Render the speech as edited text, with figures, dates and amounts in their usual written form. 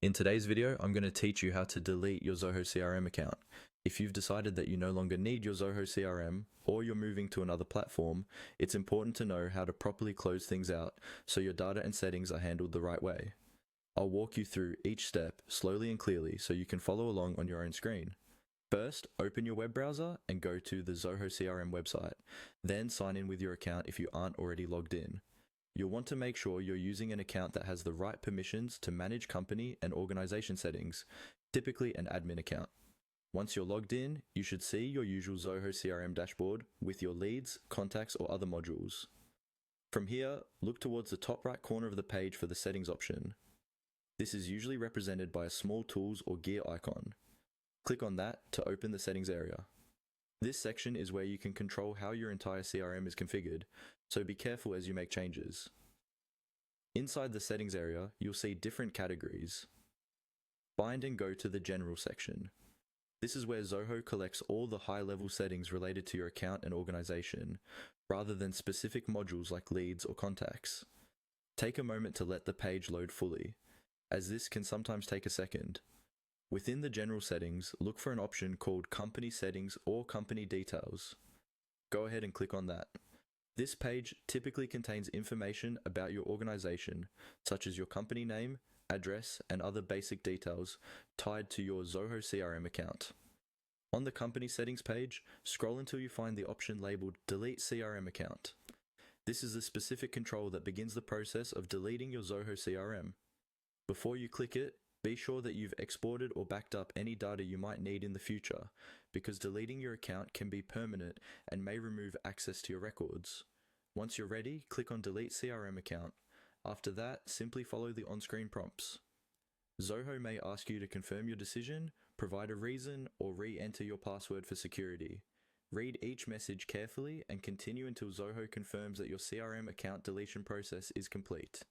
In today's video, I'm going to teach you how to delete your Zoho CRM account. If you've decided that you no longer need your Zoho CRM or you're moving to another platform, it's important to know how to properly close things out so your data and settings are handled the right way. I'll walk you through each step slowly and clearly so you can follow along on your own screen. First, open your web browser and go to the Zoho CRM website. Then sign in with your account if you aren't already logged in. You'll want to make sure you're using an account that has the right permissions to manage company and organization settings, typically an admin account. Once you're logged in, you should see your usual Zoho CRM dashboard with your leads, contacts, or other modules. From here, look towards the top right corner of the page for the settings option. This is usually represented by a small tools or gear icon. Click on that to open the settings area. This section is where you can control how your entire CRM is configured, so be careful as you make changes. Inside the settings area, you'll see different categories. Find and go to the general section. This is where Zoho collects all the high-level settings related to your account and organization, rather than specific modules like leads or contacts. Take a moment to let the page load fully, as this can sometimes take a second. Within the general settings, look for an option called Company Settings or Company Details. Go ahead and click on that. This page typically contains information about your organization, such as your company name, address, and other basic details tied to your Zoho CRM account. On the Company Settings page, scroll until you find the option labeled Delete CRM Account. This is a specific control that begins the process of deleting your Zoho CRM. Before you click it, be sure that you've exported or backed up any data you might need in the future, because deleting your account can be permanent and may remove access to your records. Once you're ready, click on Delete CRM Account. After that, simply follow the on-screen prompts. Zoho may ask you to confirm your decision, provide a reason, or re-enter your password for security. Read each message carefully and continue until Zoho confirms that your CRM account deletion process is complete.